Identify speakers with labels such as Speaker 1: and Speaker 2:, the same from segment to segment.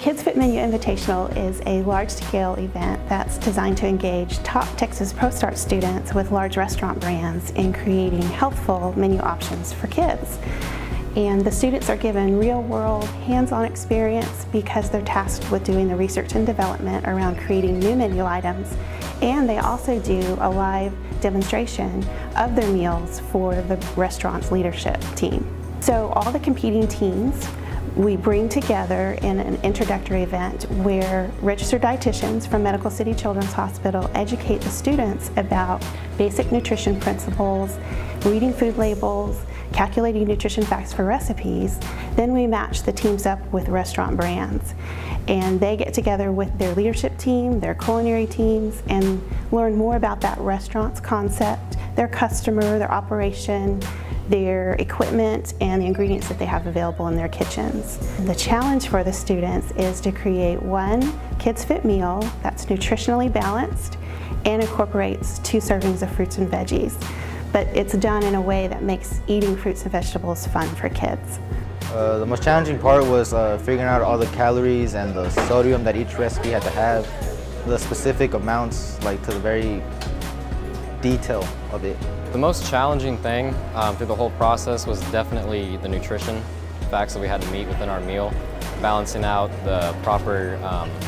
Speaker 1: Kids Fit Menu Invitational is a large-scale event that's designed to engage top Texas ProStart students with large restaurant brands in creating healthful menu options for kids. And the students are given real-world, hands-on experience because they're tasked with doing the research and development around creating new menu items, and they also do a live demonstration of their meals for the restaurant's leadership team. So all the competing teams we bring together in an introductory event where registered dietitians from Medical City Children's Hospital educate the students about basic nutrition principles, reading food labels, calculating nutrition facts for recipes. Then we match the teams up with restaurant brands, and they get together with their leadership team, their culinary teams, and learn more about that restaurant's concept, their customer, their operation, their equipment, and the ingredients that they have available in their kitchens. The challenge for the students is to create one Kids Fit meal that's nutritionally balanced and incorporates 2 servings of fruits and veggies. But it's done in a way that makes eating fruits and vegetables fun for kids.
Speaker 2: The most challenging part was figuring out all the calories and the sodium that each recipe had to have, the specific amounts, like to the very detail of it.
Speaker 3: The most challenging thing through the whole process was definitely the nutrition facts that we had to meet within our meal. Balancing out the proper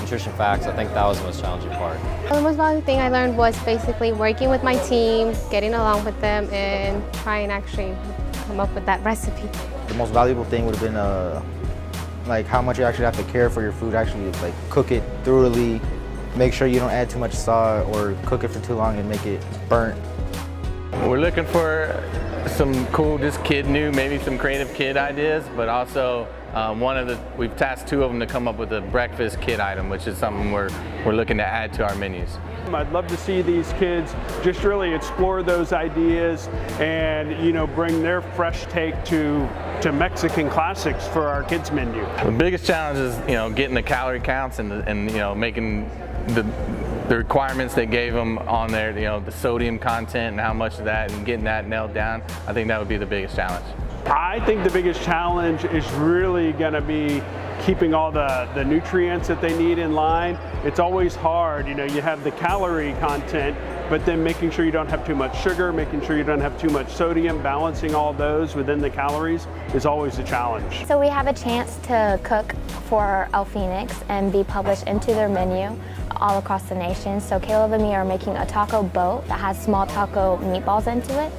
Speaker 3: nutrition facts, I think that was the most challenging part.
Speaker 4: The most valuable thing I learned was basically working with my team, getting along with them, and trying actually come up with that recipe.
Speaker 2: The most valuable thing would have been like how much you actually have to care for your food, actually like cook it thoroughly, make sure you don't add too much salt or cook it for too long and make it burnt.
Speaker 5: We're looking for some cool, just maybe some creative kid ideas, but also we've tasked 2 of them to come up with a breakfast kid item, which is something we're looking to add to our menus.
Speaker 6: I'd love to see these kids just really explore those ideas and, bring their fresh take to Mexican classics for our kids menu.
Speaker 5: The biggest challenge is, getting the calorie counts and making the requirements they gave them on there, the sodium content and how much of that, and getting that nailed down. I think that would be the biggest challenge.
Speaker 6: I think the biggest challenge is really going to be keeping all the nutrients that they need in line. It's always hard, you have the calorie content, but then making sure you don't have too much sugar, making sure you don't have too much sodium, balancing all those within the calories is always a challenge.
Speaker 7: So we have a chance to cook for El Phoenix and be published into their menu all across the nation. So Caleb and me are making a taco boat that has small taco meatballs into it.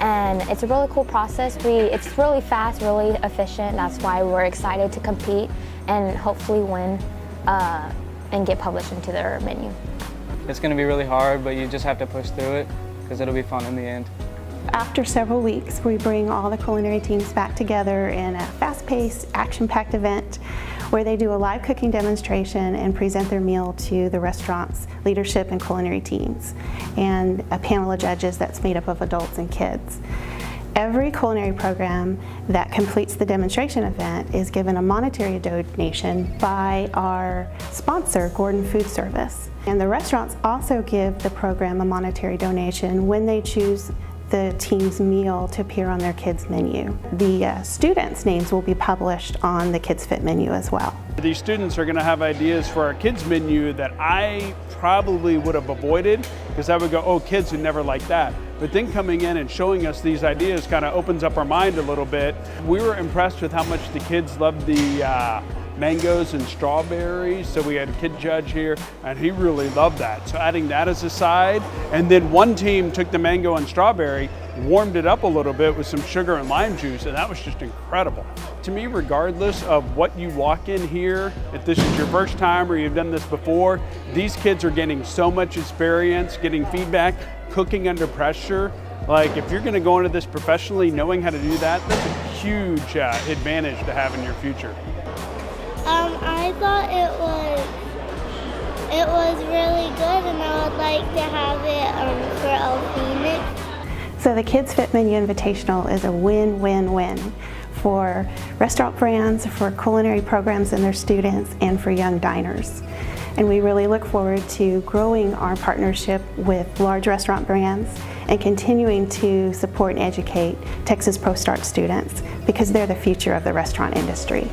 Speaker 7: And it's a really cool process. It's really fast, really efficient. That's why we're excited to compete and hopefully win and get published into their menu.
Speaker 8: It's going to be really hard, but you just have to push through it because it'll be fun in the end.
Speaker 1: After several weeks, we bring all the culinary teams back together in a fast-paced, action-packed event where they do a live cooking demonstration and present their meal to the restaurant's leadership and culinary teams, and a panel of judges that's made up of adults and kids. Every culinary program that completes the demonstration event is given a monetary donation by our sponsor, Gordon Food Service. And the restaurants also give the program a monetary donation when they choose the team's meal to appear on their kids' menu. The students' names will be published on the Kids Fit menu as well.
Speaker 6: These students are going to have ideas for our kids' menu that I probably would have avoided because I would go, oh, kids would never like that. But then coming in and showing us these ideas kind of opens up our mind a little bit. We were impressed with how much the kids loved the mangoes and strawberries. So we had a kid judge here and he really loved that. So adding that as a side, and then one team took the mango and strawberry, warmed it up a little bit with some sugar and lime juice, and that was just incredible. To me, regardless of what you walk in here, if this is your first time or you've done this before, these kids are getting so much experience, getting feedback, cooking under pressure. Like if you're gonna go into this professionally, knowing how to do that, that's a huge advantage to have in your future.
Speaker 9: I thought it was really good, and I would like to have it for El Phoenix.
Speaker 1: So the Kids Fit Menu Invitational is a win-win-win for restaurant brands, for culinary programs and their students, and for young diners. And we really look forward to growing our partnership with large restaurant brands and continuing to support and educate Texas ProStart students because they're the future of the restaurant industry.